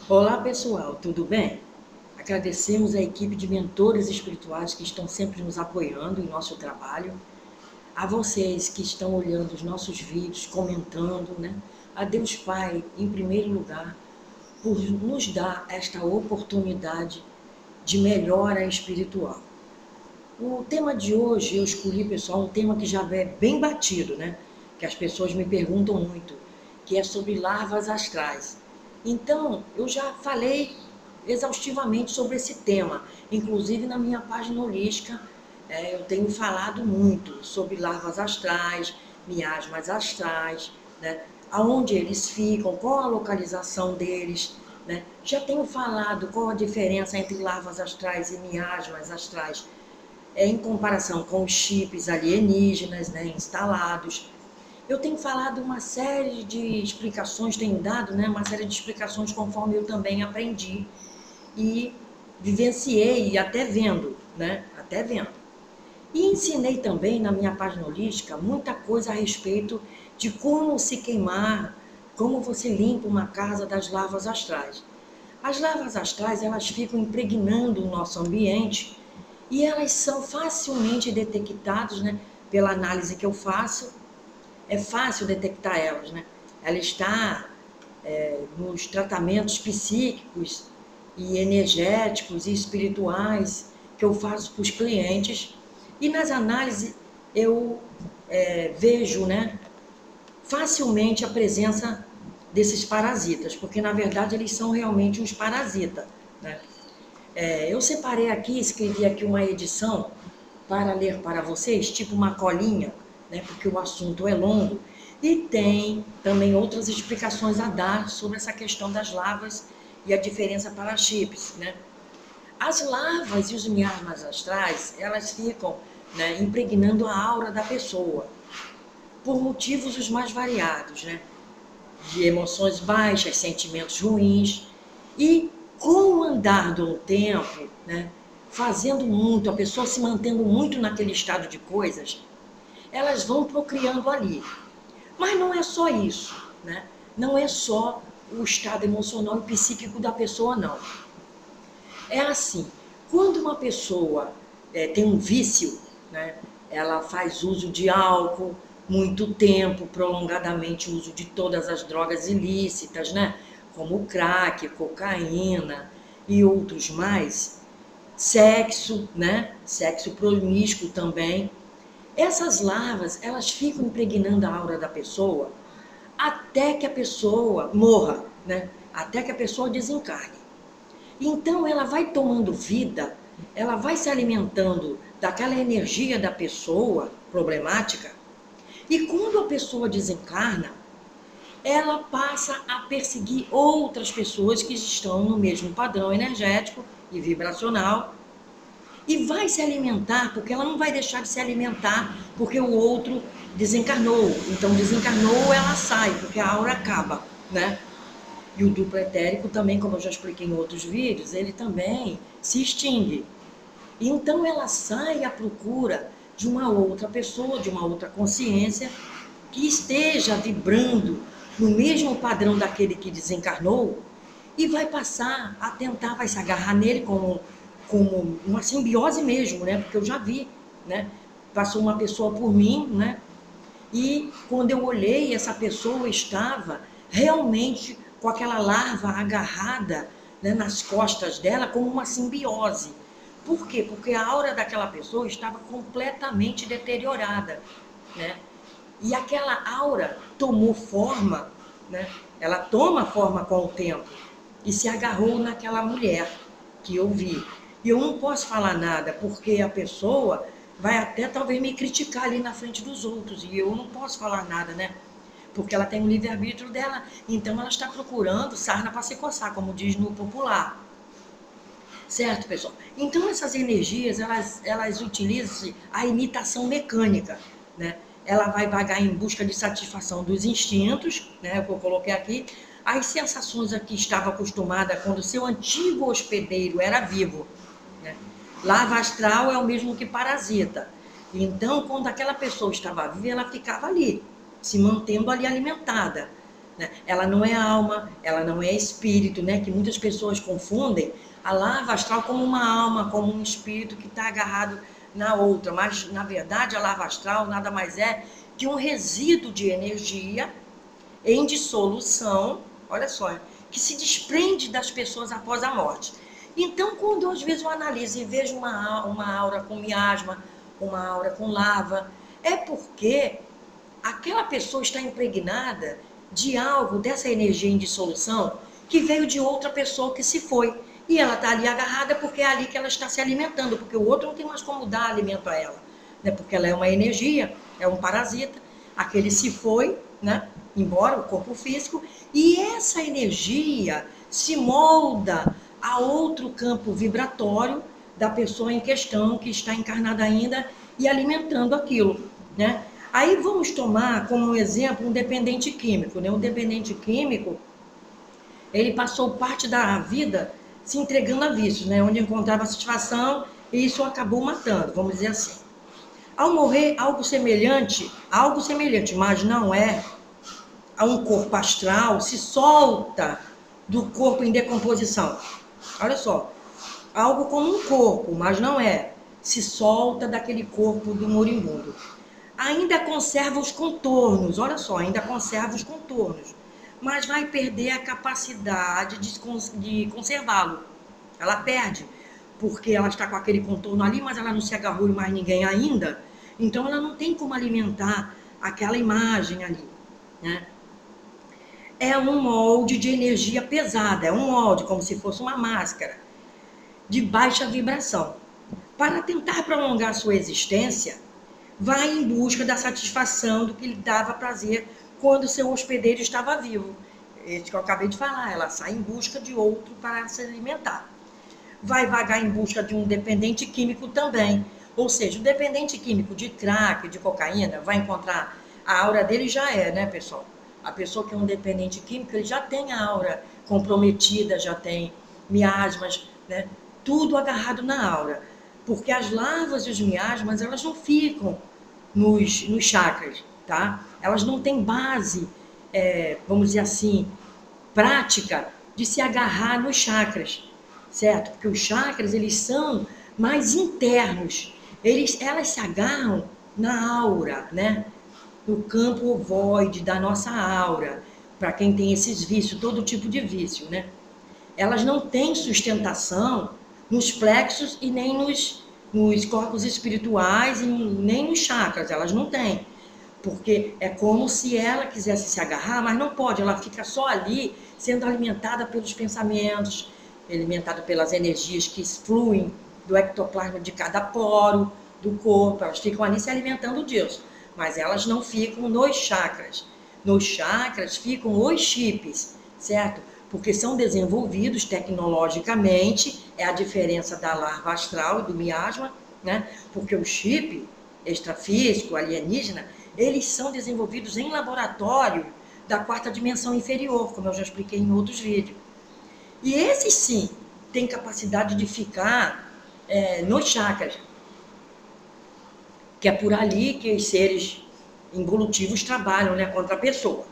Olá pessoal, tudo bem? Agradecemos a equipe de mentores espirituais que estão sempre nos apoiando em nosso trabalho, a vocês que estão olhando os nossos vídeos, comentando, né? A Deus Pai, em primeiro lugar, por nos dar esta oportunidade de melhora espiritual. O tema de hoje eu escolhi, pessoal, um tema que já é bem batido, né? Que as pessoas me perguntam muito, que é sobre larvas astrais. Então, eu já falei exaustivamente sobre esse tema, inclusive na minha página holística, eu tenho falado muito sobre larvas astrais, miasmas astrais, né? Aonde eles ficam, qual a localização deles, né? Já tenho falado qual a diferença entre larvas astrais e miasmas astrais em comparação com os chips alienígenas, né, instalados. Eu tenho falado uma série de explicações, tenho dado, né, uma série de explicações conforme eu também aprendi e vivenciei, e até vendo, né, até vendo. E ensinei também na minha página holística muita coisa a respeito de como se queimar, como você limpa uma casa das larvas astrais. As larvas astrais, elas ficam impregnando o nosso ambiente e elas são facilmente detectadas, né, pela análise que eu faço. É fácil detectar elas, né? Ela está nos tratamentos psíquicos e energéticos e espirituais que eu faço para os clientes. E nas análises eu vejo, né, facilmente a presença desses parasitas, porque na verdade eles são realmente uns parasitas, né? Eu separei aqui, escrevi aqui uma edição para ler para vocês, tipo uma colinha, né, porque o assunto é longo, e tem também outras explicações a dar sobre essa questão das larvas e a diferença para chips, né? As larvas e os miasmas astrais, elas ficam, né, impregnando a aura da pessoa, por motivos os mais variados, né? De emoções baixas, sentimentos ruins, e com o andar do tempo, né, fazendo muito, a pessoa se mantendo muito naquele estado de coisas, elas vão procriando ali. Mas não é só isso, né? Não é só o estado emocional e psíquico da pessoa, não. É assim, quando uma pessoa tem um vício, né, ela faz uso de álcool, muito tempo, prolongadamente uso de todas as drogas ilícitas, né, como crack, cocaína e outros mais, sexo, né, sexo promíscuo também. Essas larvas, elas ficam impregnando a aura da pessoa até que a pessoa morra, né, até que a pessoa desencarne. Então ela vai tomando vida, ela vai se alimentando daquela energia da pessoa problemática, e quando a pessoa desencarna, ela passa a perseguir outras pessoas que estão no mesmo padrão energético e vibracional, e vai se alimentar, porque ela não vai deixar de se alimentar porque o outro desencarnou. Então desencarnou, ela sai, porque a aura acaba, né? E o duplo etérico também, como eu já expliquei em outros vídeos, ele também se extingue. Então ela sai à procura de uma outra pessoa, de uma outra consciência, que esteja vibrando no mesmo padrão daquele que desencarnou, e vai passar a tentar, vai se agarrar nele como uma simbiose mesmo, né? Porque eu já vi, né? Passou uma pessoa por mim, né? E quando eu olhei, essa pessoa estava realmente com aquela larva agarrada, né, nas costas dela, como uma simbiose. Por quê? Porque a aura daquela pessoa estava completamente deteriorada, né? E aquela aura tomou forma, né? Ela toma forma com o tempo e se agarrou naquela mulher que eu vi. E eu não posso falar nada, porque a pessoa vai até talvez me criticar ali na frente dos outros, e eu não posso falar nada, né? Porque ela tem o livre-arbítrio dela, então ela está procurando sarna para se coçar, como diz no popular. Certo, pessoal? Então, essas energias, elas utilizam a imitação mecânica, né? Ela vai vagar em busca de satisfação dos instintos, né? O que eu coloquei aqui, as sensações a que estava acostumada quando seu antigo hospedeiro era vivo, né? Lava astral é o mesmo que parasita. Então, quando aquela pessoa estava viva, ela ficava ali, se mantendo ali alimentada. né? Ela não é alma, ela não é espírito, né? Que muitas pessoas confundem a larva astral como uma alma, como um espírito que está agarrado na outra, mas na verdade a larva astral nada mais é que um resíduo de energia em dissolução, olha só, que se desprende das pessoas após a morte. Então, quando às vezes eu analiso e vejo uma aura com miasma, uma aura com lava, é porque aquela pessoa está impregnada de algo, dessa energia em dissolução, que veio de outra pessoa que se foi. E ela está ali agarrada porque é ali que ela está se alimentando, porque o outro não tem mais como dar alimento a ela, né? Porque ela é uma energia, é um parasita, aquele se foi, né? Embora o corpo físico, e essa energia se molda a outro campo vibratório da pessoa em questão que está encarnada ainda e alimentando aquilo, né? Aí vamos tomar como exemplo um dependente químico, né? Um dependente químico, ele passou parte da vida se entregando a vícios, né? Onde encontrava satisfação e isso acabou matando, vamos dizer assim. Ao morrer, algo semelhante, mas não é a um corpo astral, se solta do corpo em decomposição. Olha só, algo como um corpo, mas não é. Se solta daquele corpo do moribundo. Ainda conserva os contornos, olha só, ainda conserva os contornos, mas vai perder a capacidade de conservá-lo. Ela perde, porque ela está com aquele contorno ali, mas ela não se agarrou em mais ninguém ainda, então ela não tem como alimentar aquela imagem ali, né? É um molde de energia pesada, é um molde, como se fosse uma máscara, de baixa vibração. Para tentar prolongar sua existência, vai em busca da satisfação do que lhe dava prazer quando seu hospedeiro estava vivo. Isso que eu acabei de falar, ela sai em busca de outro para se alimentar. Vai vagar em busca de um dependente químico também. Ou seja, o dependente químico de crack, de cocaína, vai encontrar a aura dele já é, né, pessoal? A pessoa que é um dependente químico, ele já tem a aura comprometida, já tem miasmas, né? Tudo agarrado na aura. Porque as larvas e os miasmas, elas não ficam nos chakras, tá? Elas não têm base, vamos dizer assim, prática de se agarrar nos chakras, certo? Porque os chakras, eles são mais internos. Elas se agarram na aura, né? No campo ovoide da nossa aura, para quem tem esses vícios, todo tipo de vício, né? Elas não têm sustentação nos plexos e nem nos corpos espirituais e nem nos chakras, elas não têm. Porque é como se ela quisesse se agarrar, mas não pode, ela fica só ali, sendo alimentada pelos pensamentos, alimentada pelas energias que fluem do ectoplasma de cada poro do corpo, elas ficam ali se alimentando disso, mas elas não ficam nos chakras. Nos chakras ficam os chips, certo? Porque são desenvolvidos tecnologicamente, é a diferença da larva astral e do miasma, né? Porque o chip extrafísico, alienígena, eles são desenvolvidos em laboratório da quarta dimensão inferior, como eu já expliquei em outros vídeos. E esses sim têm capacidade de ficar nos chakras, que é por ali que os seres evolutivos trabalham, né, contra a pessoa.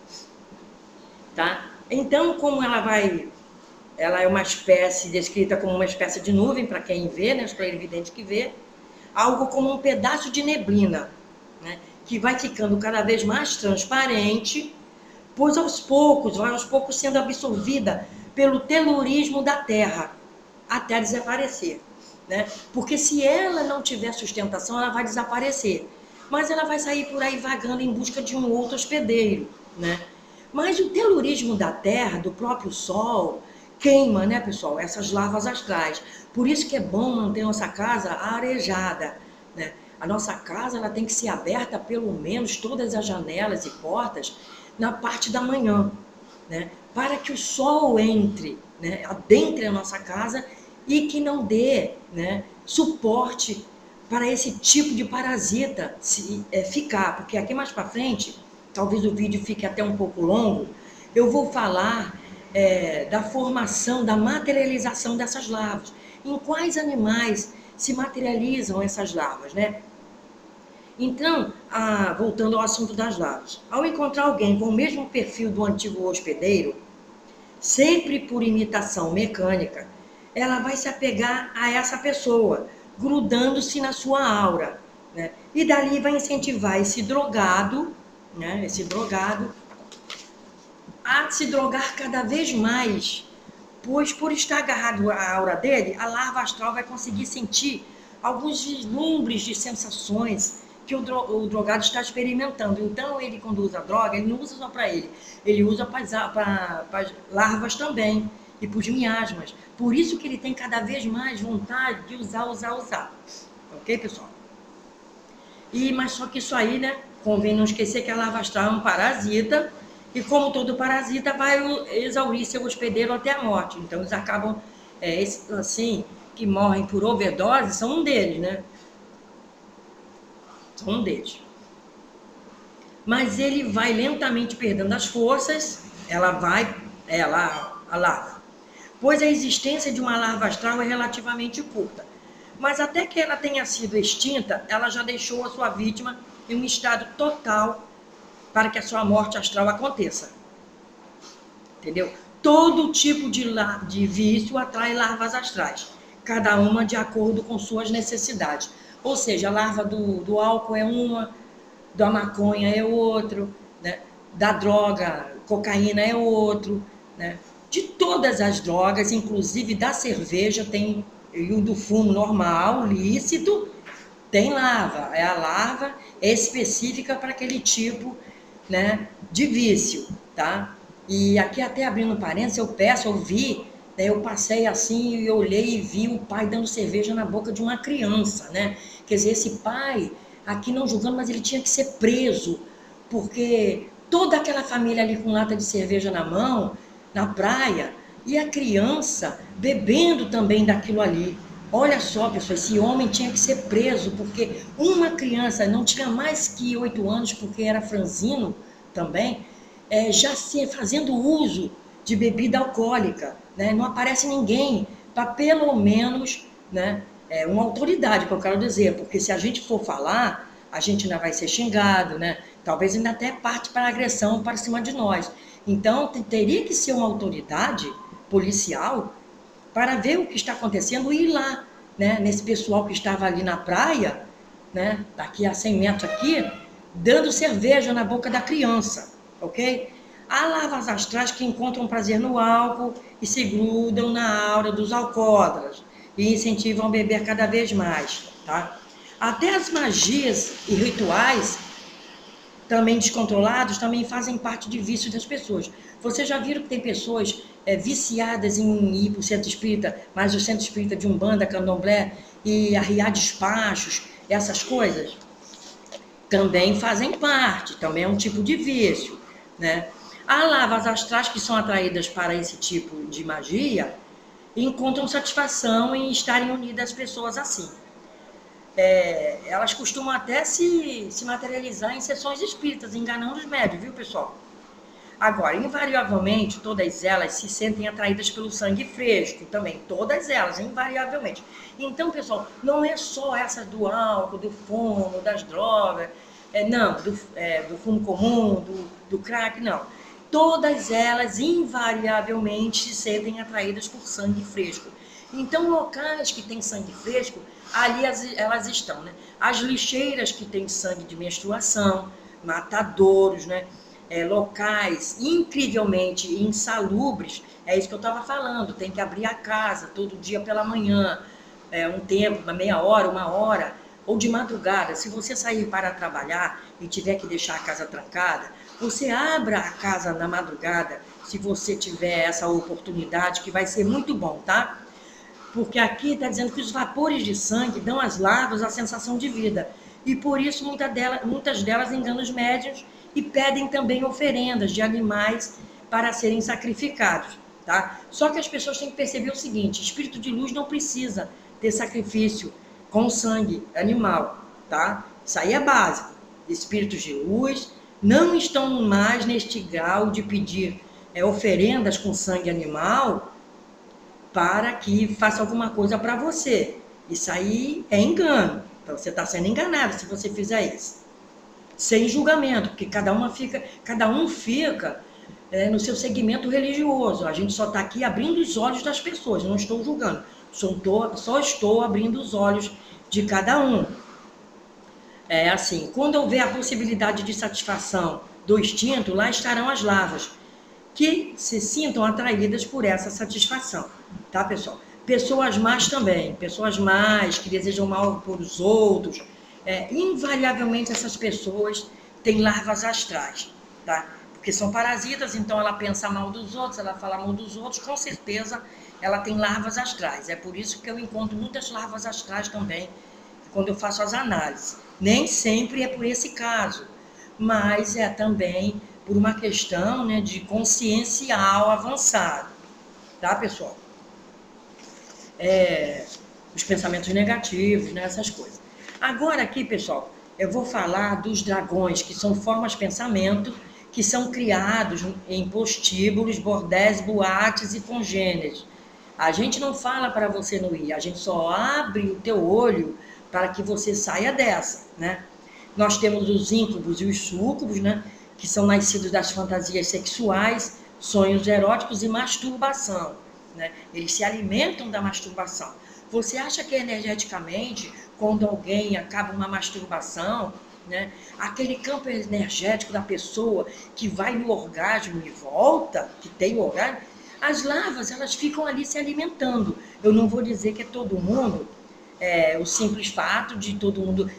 Tá? Então, como ela é uma espécie, descrita como uma espécie de nuvem, para quem vê, né, os clarividentes que vê, algo como um pedaço de neblina, né, que vai ficando cada vez mais transparente, pois vai aos poucos sendo absorvida pelo telurismo da Terra, até desaparecer, né? Porque se ela não tiver sustentação, ela vai desaparecer, mas ela vai sair por aí vagando em busca de um outro hospedeiro, né? Mas o telurismo da Terra, do próprio Sol, queima, né, pessoal, essas larvas astrais. Por isso que é bom manter nossa casa arejada, né? A nossa casa ela tem que ser aberta, pelo menos todas as janelas e portas, na parte da manhã, né? Para que o sol entre, né, adentre a nossa casa e que não dê, né, suporte para esse tipo de parasita ficar. Porque aqui mais para frente, talvez o vídeo fique até um pouco longo, eu vou falar da formação, da materialização dessas larvas. Em quais animais se materializam essas larvas, né? Então, voltando ao assunto das larvas, ao encontrar alguém com o mesmo perfil do antigo hospedeiro, sempre por imitação mecânica, ela vai se apegar a essa pessoa, grudando-se na sua aura, né? E dali vai incentivar esse drogado, né? Esse drogado a se drogar cada vez mais, pois por estar agarrado à aura dele, a larva astral vai conseguir sentir alguns vislumbres de sensações que o drogado está experimentando. Então, ele, quando usa droga, ele não usa só para ele usa para as larvas também e para os miasmas. Por isso que ele tem cada vez mais vontade de usar. Ok, pessoal? Mas só que isso aí, né, convém não esquecer que a larva astral é um parasita, e como todo parasita, vai exaurir seu hospedeiro até a morte. Então, eles acabam, assim, que morrem por overdose, são um deles, né? São um deles. Mas ele vai lentamente perdendo as forças, a larva. Pois a existência de uma larva astral é relativamente curta. Mas até que ela tenha sido extinta, ela já deixou a sua vítima em um estado total para que a sua morte astral aconteça. Entendeu? Todo tipo de vício atrai larvas astrais, cada uma de acordo com suas necessidades. Ou seja, a larva do álcool é uma, da maconha é outro, né? Da droga, cocaína é outro, né? De todas as drogas, inclusive da cerveja, tem, e o do fumo normal, lícito, tem larva. A larva é específica para aquele tipo, né, de vício, tá? E aqui até abrindo parênteses, eu vi, né, eu passei assim e olhei e vi o pai dando cerveja na boca de uma criança, né? Quer dizer, esse pai, aqui não julgando, mas ele tinha que ser preso, porque toda aquela família ali com lata de cerveja na mão, na praia, e a criança bebendo também daquilo ali. Olha só, pessoal, esse homem tinha que ser preso, porque uma criança não tinha mais que 8 anos, porque era franzino também, já se fazendo uso de bebida alcoólica, né? Não aparece ninguém para pelo menos, né, uma autoridade, que eu quero dizer, porque se a gente for falar, a gente ainda vai ser xingado, né? Talvez ainda até parte para agressão para cima de nós. Então, teria que ser uma autoridade policial para ver o que está acontecendo e ir lá, né, nesse pessoal que estava ali na praia, né, daqui a 100 metros aqui, dando cerveja na boca da criança, ok? Há larvas astrais que encontram prazer no álcool e se grudam na aura dos alcoólatras e incentivam a beber cada vez mais, tá? Até as magias e rituais também descontrolados, também fazem parte de vícios das pessoas. Vocês já viram que tem pessoas viciadas em ir para o centro espírita, mas o centro espírita de Umbanda, Candomblé, e arriar despachos, essas coisas? Também fazem parte, também é um tipo de vício, né? Há lavas astrais que são atraídas para esse tipo de magia e encontram satisfação em estarem unidas às pessoas assim. Elas costumam até se materializar em sessões espíritas, enganando os médios, viu, pessoal? Agora, invariavelmente, todas elas se sentem atraídas pelo sangue fresco também, todas elas, invariavelmente. Então, pessoal, não é só essas do álcool, do fumo, das drogas, não, do fumo comum, do crack, não. Todas elas, invariavelmente, se sentem atraídas por sangue fresco. Então, locais que têm sangue fresco, ali elas estão, né? As lixeiras que têm sangue de menstruação, matadouros, né? Locais incrivelmente insalubres, é isso que eu estava falando, tem que abrir a casa todo dia pela manhã, um tempo, uma meia hora, 1 hora, ou de madrugada. Se você sair para trabalhar e tiver que deixar a casa trancada, você abra a casa na madrugada, se você tiver essa oportunidade, que vai ser muito bom, tá? Porque aqui está dizendo que os vapores de sangue dão às larvas a sensação de vida. E por isso muitas delas enganam os médiuns e pedem também oferendas de animais para serem sacrificados. Tá? Só que as pessoas têm que perceber o seguinte: espírito de luz não precisa ter sacrifício com sangue animal. Tá? Isso aí é básico. Espíritos de luz não estão mais neste grau de pedir oferendas com sangue animal para que faça alguma coisa para você. Isso aí é engano, Então, você está sendo enganado se você fizer isso. Sem julgamento, porque cada um fica no seu segmento religioso. A gente só está aqui abrindo os olhos das pessoas, não estou julgando. Só estou abrindo os olhos de cada um. É assim, quando houver a possibilidade de satisfação do instinto, lá estarão as larvas, que se sintam atraídas por essa satisfação, tá, pessoal? Pessoas más também, pessoas más, que desejam mal por os outros, invariavelmente essas pessoas têm larvas astrais, tá? Porque são parasitas, então ela pensa mal dos outros, ela fala mal dos outros, com certeza ela tem larvas astrais. É por isso que eu encontro muitas larvas astrais também, quando eu faço as análises. Nem sempre é por esse caso, mas é também por uma questão, né, de consciencial avançado, tá, pessoal? Os pensamentos negativos, né, essas coisas. Agora aqui, pessoal, eu vou falar dos dragões, que são formas-pensamento, que são criados em prostíbulos, bordéis, boates e congêneres. A gente não fala para você não ir, a gente só abre o teu olho para que você saia dessa, né? Nós temos os íncubos e os súcubos, né, que são nascidos das fantasias sexuais, sonhos eróticos e masturbação, né? Eles se alimentam da masturbação. Você acha que energeticamente, quando alguém acaba uma masturbação, né, aquele campo energético da pessoa que vai no orgasmo e volta, que tem o orgasmo, as larvas, elas ficam ali se alimentando. Eu não vou dizer que é todo mundo, o simples fato de todo mundo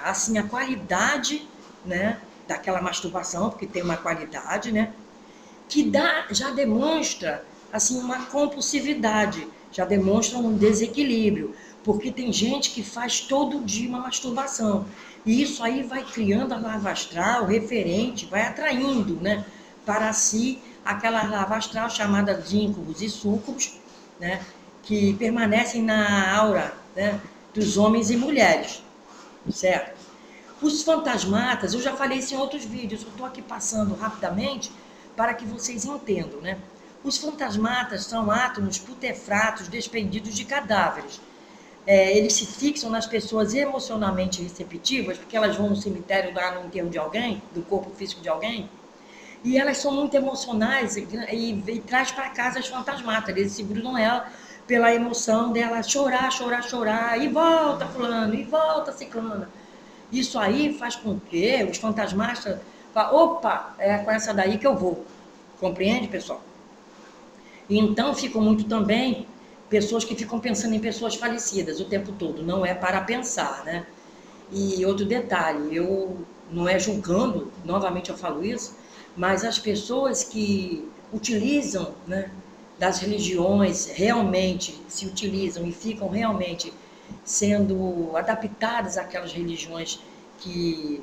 assim, a qualidade, né, daquela masturbação, porque tem uma qualidade, né, que já demonstra assim, uma compulsividade, já demonstra um desequilíbrio, porque tem gente que faz todo dia uma masturbação, e isso aí vai criando a larva astral referente, vai atraindo, né, para si aquela larva astral chamada de íncubos e súcubos, né, que permanecem na aura, né, dos homens e mulheres, certo? Os fantasmatas, eu já falei isso em outros vídeos, eu estou aqui passando rapidamente para que vocês entendam, né? Os fantasmatas são átomos putefratos desprendidos de cadáveres. Eles se fixam nas pessoas emocionalmente receptivas, porque elas vão no cemitério dar no enterro de alguém, do corpo físico de alguém, e elas são muito emocionais e traz para casa as fantasmatas. Eles se grudam nela pela emoção dela chorar, chorar, chorar, e volta fulano, e volta ciclana. Isso aí faz com que os fantasmatas falem, opa, é com essa daí que eu vou. Compreende, pessoal? E então ficam muito também pessoas que ficam pensando em pessoas falecidas o tempo todo. Não é para pensar, né? E outro detalhe, eu não é julgando, novamente eu falo isso, mas as pessoas que utilizam, né, das religiões, realmente se utilizam e ficam realmente sendo adaptadas àquelas religiões que,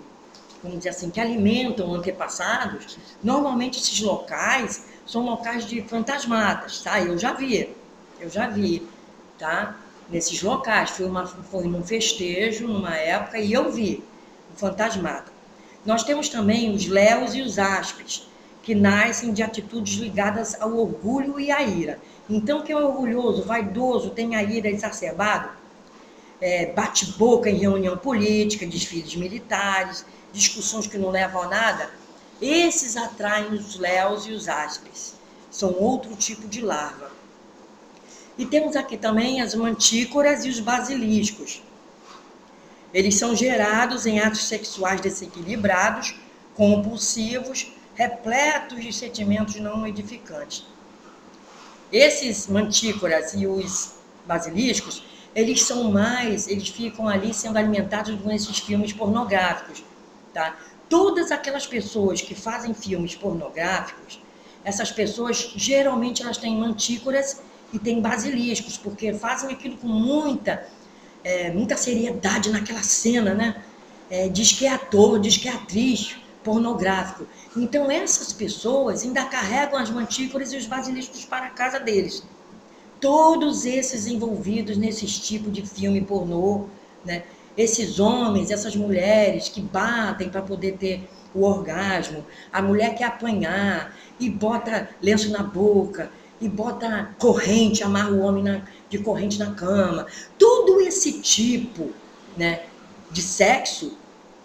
vamos dizer assim, que alimentam antepassados, normalmente esses locais são locais de fantasmatas, tá? Eu já vi, tá? Nesses locais, foi num festejo, numa época, e eu vi o fantasmata. Nós temos também os léus e os áspis, que nascem de atitudes ligadas ao orgulho e à ira. Então, quem é orgulhoso, vaidoso, tem a ira exacerbada, bate boca em reunião política, desfiles militares, discussões que não levam a nada, esses atraem os léus e os áspis. São outro tipo de larva. E temos aqui também as mantícoras e os basiliscos. Eles são gerados em atos sexuais desequilibrados, compulsivos, repletos de sentimentos não edificantes. Esses mantícoras e os basiliscos, eles ficam ali sendo alimentados com esses filmes pornográficos, tá? Todas aquelas pessoas que fazem filmes pornográficos, essas pessoas, geralmente, elas têm mantícoras e têm basiliscos, porque fazem aquilo com muita seriedade naquela cena, né? Diz que é ator, diz que é atriz pornográfico. Então, essas pessoas ainda carregam as mantícoras e os basiliscos para a casa deles. Todos esses envolvidos nesses tipos de filme pornô, né? Esses homens, essas mulheres que batem para poder ter o orgasmo, a mulher quer apanhar e bota lenço na boca, e bota corrente, amarra o homem de corrente na cama. Todo esse tipo né, de sexo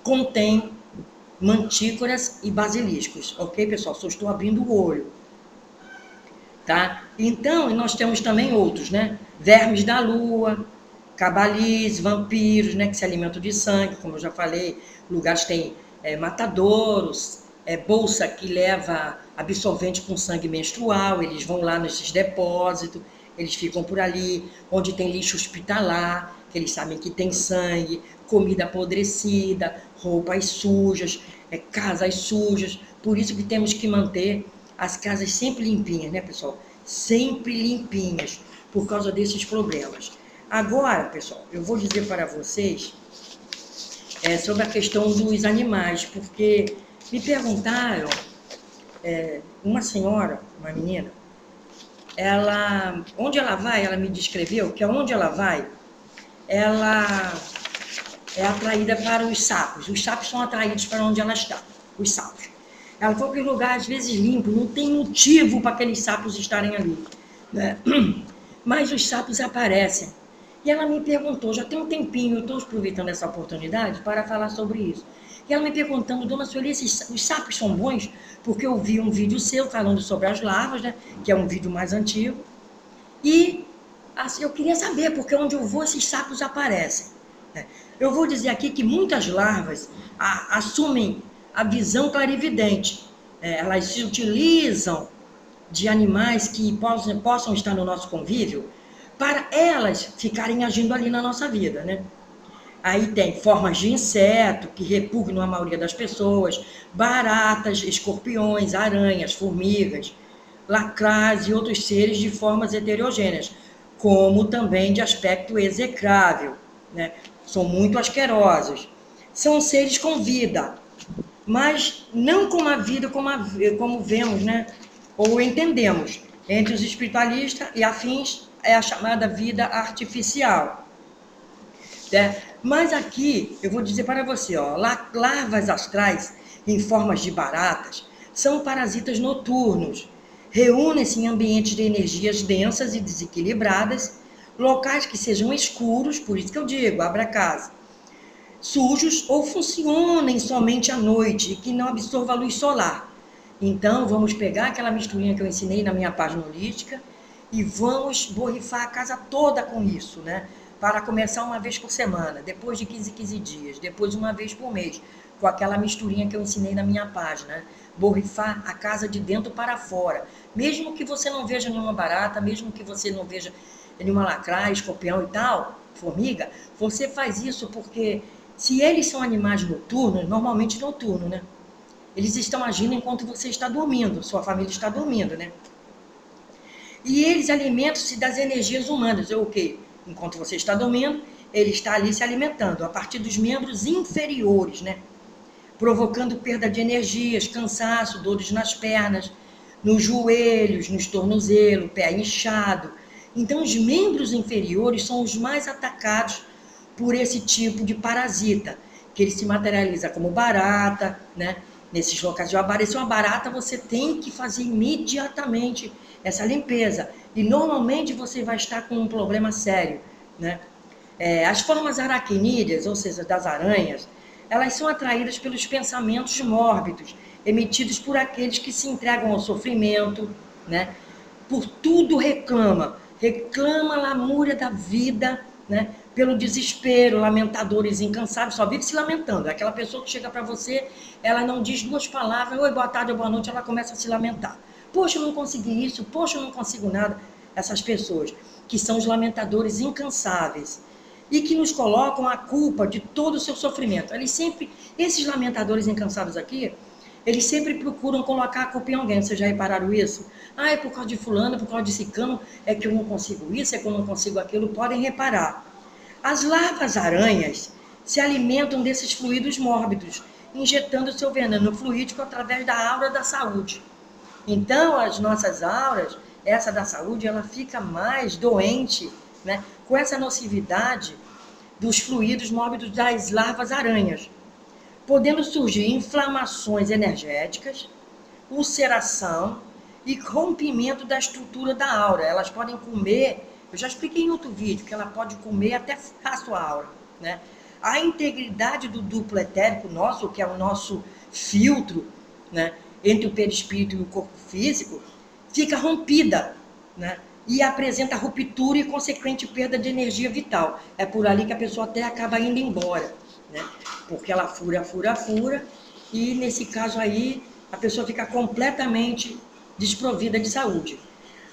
contém mantícoras e basiliscos, ok, pessoal? Só estou abrindo o olho, tá? Então, nós temos também outros, né? Vermes da lua, cabalis, vampiros, né, que se alimentam de sangue, como eu já falei, lugares tem matadouros, bolsa que leva absorvente com sangue menstrual, eles vão lá nesses depósitos, eles ficam por ali, onde tem lixo hospitalar, que eles sabem que tem sangue, comida apodrecida, roupas sujas, casas sujas, por isso que temos que manter as casas sempre limpinhas, né, pessoal? Sempre limpinhas, por causa desses problemas. Agora, pessoal, eu vou dizer para vocês sobre a questão dos animais, porque me perguntaram, uma senhora, uma menina, onde ela vai, ela me descreveu que onde ela vai, ela é atraída para os sapos. Os sapos são atraídos para onde ela está, os sapos. Ela foi para um lugar, às vezes, limpo, não tem motivo para aqueles sapos estarem ali, né? Mas os sapos aparecem. E ela me perguntou, já tem um tempinho, eu estou aproveitando essa oportunidade para falar sobre isso. E ela me perguntando, dona Sueli, os sapos são bons? Porque eu vi um vídeo seu falando sobre as larvas, né? Que é um vídeo mais antigo. E assim, eu queria saber, porque onde eu vou, esses sapos aparecem. Eu vou dizer aqui que muitas larvas assumem a visão clarividente. Elas se utilizam de animais que possam estar no nosso convívio para elas ficarem agindo ali na nossa vida, né? Aí tem formas de inseto que repugnam a maioria das pessoas, baratas, escorpiões, aranhas, formigas, lacrais e outros seres de formas heterogêneas, como também de aspecto execrável, né? São muito asquerosos. São seres com vida, mas não com a vida como vemos, né? Ou entendemos. Entre os espiritualistas e afins é a chamada vida artificial. Né? Mas aqui, eu vou dizer para você, ó, larvas astrais em formas de baratas são parasitas noturnos. Reúnem-se em ambientes de energias densas e desequilibradas, locais que sejam escuros, por isso que eu digo, abra casa, sujos ou funcionem somente à noite e que não absorva a luz solar. Então, vamos pegar aquela misturinha que eu ensinei na minha página holística e vamos borrifar a casa toda com isso, né? Para começar uma vez por semana, depois de 15 dias, depois uma vez por mês, com aquela misturinha que eu ensinei na minha página. Borrifar a casa de dentro para fora. Mesmo que você não veja nenhuma barata, mesmo que você não veja nenhuma lacraia, escorpião e tal, formiga, você faz isso porque se eles são animais noturnos, normalmente noturnos, né? Eles estão agindo enquanto você está dormindo, sua família está dormindo, né? E eles alimentam-se das energias humanas. É o quê? Enquanto você está dormindo, ele está ali se alimentando, a partir dos membros inferiores, né? Provocando perda de energias, cansaço, dores nas pernas, nos joelhos, nos tornozelos, pé inchado. Então, os membros inferiores são os mais atacados por esse tipo de parasita, que ele se materializa como barata, né? Nesses locais de aparecer uma barata, você tem que fazer imediatamente essa limpeza. E normalmente você vai estar com um problema sério, né? As formas aracnídeas, ou seja, das aranhas, elas são atraídas pelos pensamentos mórbidos, emitidos por aqueles que se entregam ao sofrimento, né? Por tudo reclama a lamúria da vida, né? Pelo desespero, lamentadores incansáveis, só vive se lamentando. Aquela pessoa que chega para você, ela não diz duas palavras, oi, boa tarde, boa noite, ela começa a se lamentar. Poxa, eu não consegui isso, poxa, eu não consigo nada. Essas pessoas que são os lamentadores incansáveis e que nos colocam a culpa de todo o seu sofrimento. Esses lamentadores incansáveis aqui, eles sempre procuram colocar a culpa em alguém. Vocês já repararam isso? Ah, é por causa de fulano, é por causa de ciclano, é que eu não consigo isso, é que eu não consigo aquilo. Podem reparar. As larvas aranhas se alimentam desses fluidos mórbidos, injetando seu veneno fluídico através da aura da saúde. Então, as nossas auras, essa da saúde, ela fica mais doente, né, com essa nocividade dos fluidos mórbidos das larvas aranhas, podendo surgir inflamações energéticas, ulceração e rompimento da estrutura da aura. Elas podem comer, eu já expliquei em outro vídeo, que ela pode comer até furar a sua aura, né? a integridade do duplo etérico nosso, que é o nosso filtro, né, entre o perispírito e o corpo físico, fica rompida, né, e apresenta ruptura e consequente perda de energia vital. É por ali que a pessoa até acaba indo embora, né, porque ela fura, e nesse caso aí a pessoa fica completamente desprovida de saúde.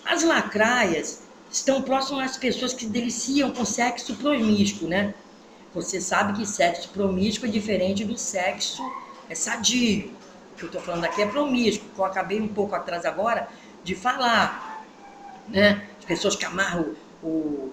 As lacraias estão próximas às pessoas que deliciam com sexo promíscuo, né? Você sabe que sexo promíscuo é diferente do sexo sadio. O que eu estou falando aqui é promíscuo, que eu acabei um pouco atrás agora de falar, né? As pessoas que amarram o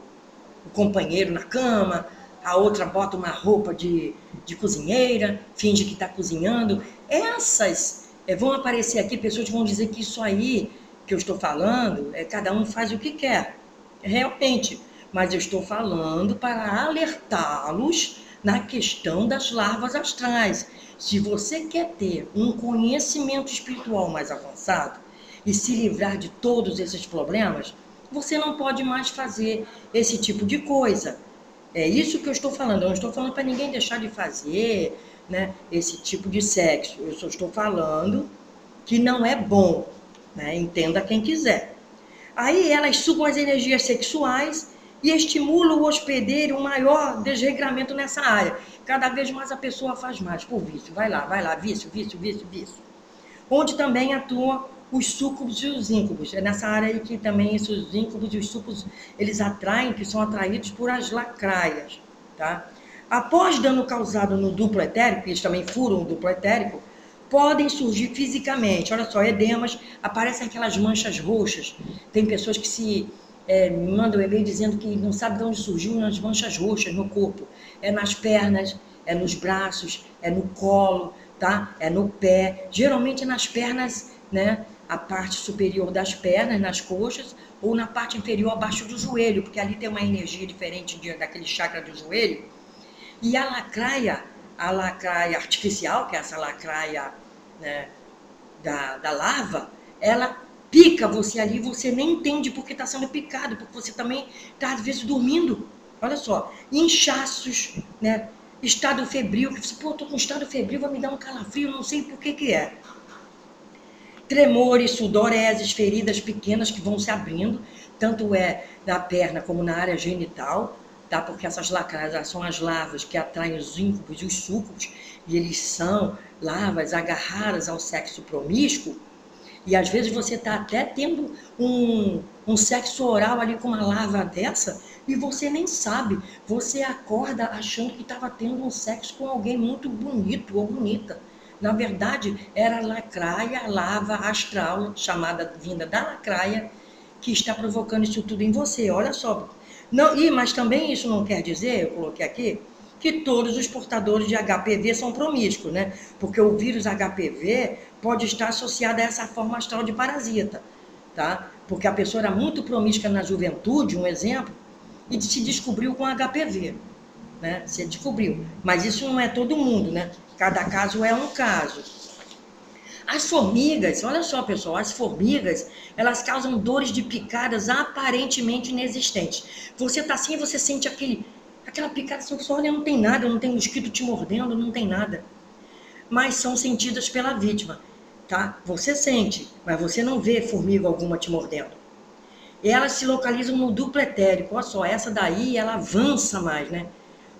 companheiro na cama, a outra bota uma roupa de cozinheira, finge que está cozinhando. Essas vão aparecer aqui, pessoas vão dizer que isso aí que eu estou falando, cada um faz o que quer, realmente. Mas eu estou falando para alertá-los na questão das larvas astrais. Se você quer ter um conhecimento espiritual mais avançado e se livrar de todos esses problemas, você não pode mais fazer esse tipo de coisa. É isso que eu estou falando. Eu não estou falando para ninguém deixar de fazer, né, esse tipo de sexo. Eu só estou falando que não é bom, né? Entenda quem quiser. Aí elas sugam as energias sexuais e estimulam o hospedeiro um maior desregramento nessa área. Cada vez mais a pessoa faz mais por vício. Vai lá, vício. Onde também atuam os súcubos e os íncubos. É nessa área aí que também esses íncubos e os súcubos, eles atraem, que são atraídos por as lacraias, tá? Após dano causado no duplo etérico, eles também furam o duplo etérico, podem surgir fisicamente. Olha só, edemas, aparecem aquelas manchas roxas. Tem pessoas que me mandam e-mail dizendo que não sabe de onde surgiu as manchas roxas no corpo. É nas pernas, é nos braços, é no colo, tá? É no pé. Geralmente nas pernas, né? A parte superior das pernas, nas coxas, ou na parte inferior, abaixo do joelho, porque ali tem uma energia diferente daquele chakra do joelho. E a lacraia artificial, que é essa lacraia, né, da larva, ela pica você ali, você nem entende porque está sendo picado, porque você também está, às vezes, dormindo. Olha só, inchaços, né, estado febril, que você, pô, estou com estado febril, vai me dar um calafrio, não sei por que é. Tremores, sudoreses, feridas pequenas que vão se abrindo, tanto na perna como na área genital, tá? Porque essas lacraias são as larvas que atraem os íncubos e os súcubos, e eles são larvas agarradas ao sexo promíscuo, e às vezes você está até tendo um sexo oral ali com uma larva dessa, e você nem sabe, você acorda achando que estava tendo um sexo com alguém muito bonito ou bonita. Na verdade, era a lacraia, a larva astral, chamada vinda da lacraia, que está provocando isso tudo em você. Olha só. Não, mas também isso não quer dizer, eu coloquei aqui, que todos os portadores de HPV são promíscuos, né? Porque o vírus HPV pode estar associado a essa forma astral de parasita, tá? Porque a pessoa era muito promíscua na juventude, um exemplo, e se descobriu com HPV, né? Se descobriu. Mas isso não é todo mundo, né? Cada caso é um caso. As formigas, olha só, pessoal, as formigas, elas causam dores de picadas aparentemente inexistentes. Você tá assim e você sente aquela picada, assim, você olha, não tem nada, não tem mosquito te mordendo, não tem nada. Mas são sentidas pela vítima, tá? Você sente, mas você não vê formiga alguma te mordendo. E elas se localizam no duplo etérico. Olha só, essa daí, ela avança mais, né?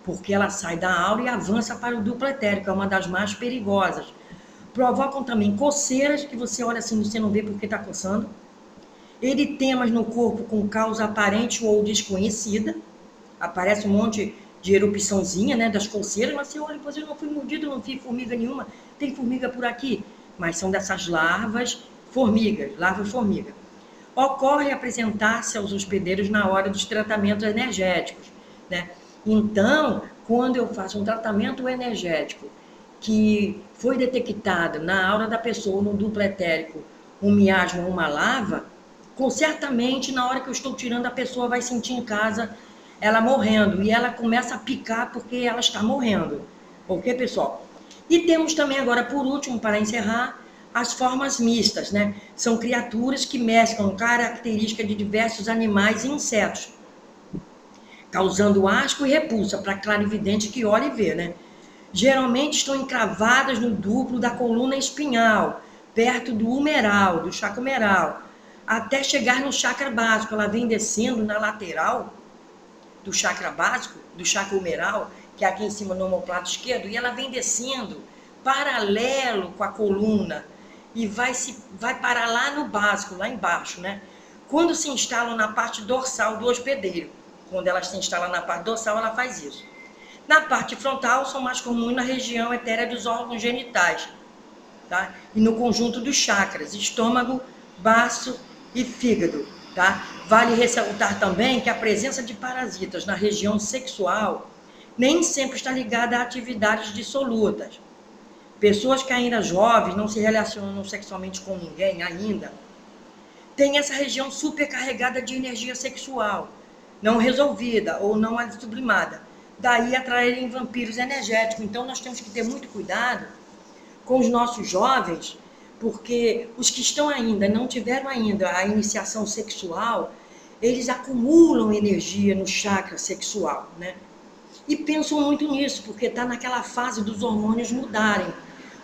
Porque ela sai da aura e avança para o duplo etérico, é uma das mais perigosas. Provocam também coceiras, que você olha assim, você não vê porque está coçando. Eritemas no corpo com causa aparente ou desconhecida. Aparece um monte de erupçãozinha, né, das coceiras, mas você olha, eu não fui mordido, não vi formiga nenhuma. Tem formiga por aqui. Mas são dessas larvas formiga. Ocorre apresentar-se aos hospedeiros na hora dos tratamentos energéticos, né? Então, quando eu faço um tratamento energético que foi detectado na aura da pessoa, no duplo etérico, um miasma ou uma larva, certamente na hora que eu estou tirando, a pessoa vai sentir em casa ela morrendo, e ela começa a picar porque ela está morrendo. Ok, pessoal? E temos também agora, por último, para encerrar, as formas mistas, né? São criaturas que mesclam características de diversos animais e insetos. causando asco e repulsa para clarividente que olha e vê, né? Geralmente estão encravadas no duplo da coluna espinhal, perto do humeral, do chakra humeral, até chegar no chakra básico. Ela vem descendo na lateral do chakra básico, do chakra humeral, que é aqui em cima no omoplato esquerdo, e ela vem descendo paralelo com a coluna e vai parar lá no básico, lá embaixo, né? Quando se instalam na parte dorsal do hospedeiro, quando ela se instala na parte dorsal, ela faz isso. Na parte frontal, são mais comuns na região etérea dos órgãos genitais, tá? E no conjunto dos chakras, estômago, baço e fígado, tá? Vale ressaltar também que a presença de parasitas na região sexual nem sempre está ligada a atividades dissolutas. Pessoas que ainda jovens não se relacionam sexualmente com ninguém ainda, têm essa região supercarregada de energia sexual, não resolvida ou não sublimada. Daí atraírem vampiros energéticos. Então nós temos que ter muito cuidado com os nossos jovens, porque os que estão ainda, não tiveram ainda a iniciação sexual, eles acumulam energia no chakra sexual, né? E pensam muito nisso, porque está naquela fase dos hormônios mudarem.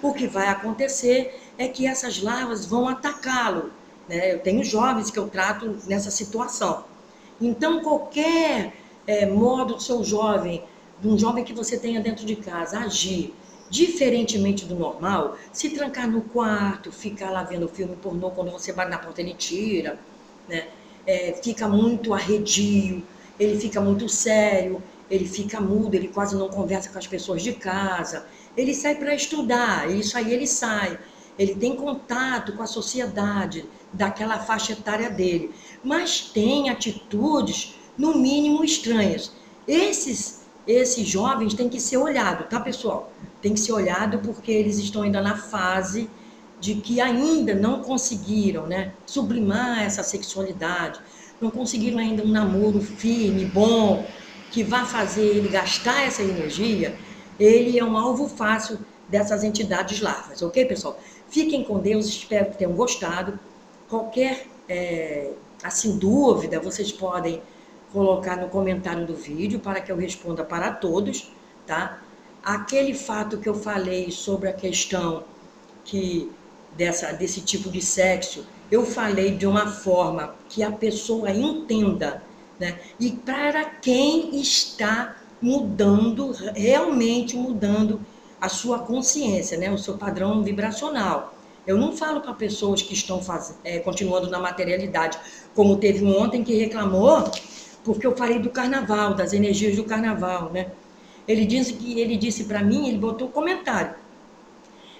O que vai acontecer é que essas larvas vão atacá-lo, né? Eu tenho jovens que eu trato nessa situação. Então, qualquer modo do seu jovem, de um jovem que você tenha dentro de casa, agir diferentemente do normal, se trancar no quarto, ficar lá vendo filme pornô, quando você bate na porta ele tira, né? Fica muito arredio, ele fica muito sério, ele fica mudo, ele quase não conversa com as pessoas de casa, ele sai para estudar, isso aí ele sai, ele tem contato com a sociedade daquela faixa etária dele, mas tem atitudes, no mínimo, estranhas. Esses jovens têm que ser olhados, tá, pessoal? Tem que ser olhado porque eles estão ainda na fase de que ainda não conseguiram, né, sublimar essa sexualidade, não conseguiram ainda um namoro firme, bom, que vá fazer ele gastar essa energia. Ele é um alvo fácil dessas entidades larvas, ok, pessoal? Fiquem com Deus, espero que tenham gostado. Qualquer assim, dúvida, vocês podem colocar no comentário do vídeo para que eu responda para todos, tá? Aquele fato que eu falei sobre a questão desse tipo de sexo, eu falei de uma forma que a pessoa entenda, né? E para quem está mudando, realmente mudando a sua consciência, né? O seu padrão vibracional. Eu não falo para pessoas que estão continuando na materialidade, como teve um ontem que reclamou, porque eu falei do carnaval, das energias do carnaval, né? Ele disse para mim, ele botou um comentário.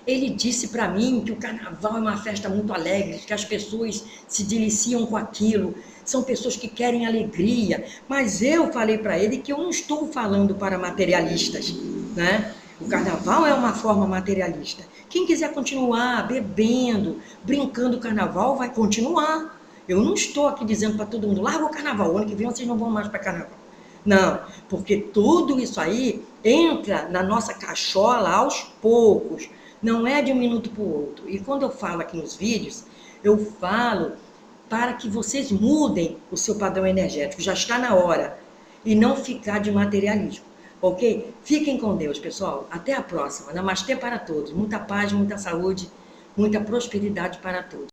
Ele disse para mim que o carnaval é uma festa muito alegre, que as pessoas se deliciam com aquilo, são pessoas que querem alegria, mas eu falei para ele que eu não estou falando para materialistas, né? O carnaval é uma forma materialista. Quem quiser continuar bebendo, brincando o carnaval, vai continuar. Eu não estou aqui dizendo para todo mundo, larga o carnaval, o ano que vem vocês não vão mais para carnaval. Não, porque tudo isso aí entra na nossa cachola aos poucos, não é de um minuto para o outro. E quando eu falo aqui nos vídeos, eu falo para que vocês mudem o seu padrão energético, já está na hora, e não ficar de materialismo, ok? Fiquem com Deus, pessoal. Até a próxima. Namastê para todos. Muita paz, muita saúde, muita prosperidade para todos.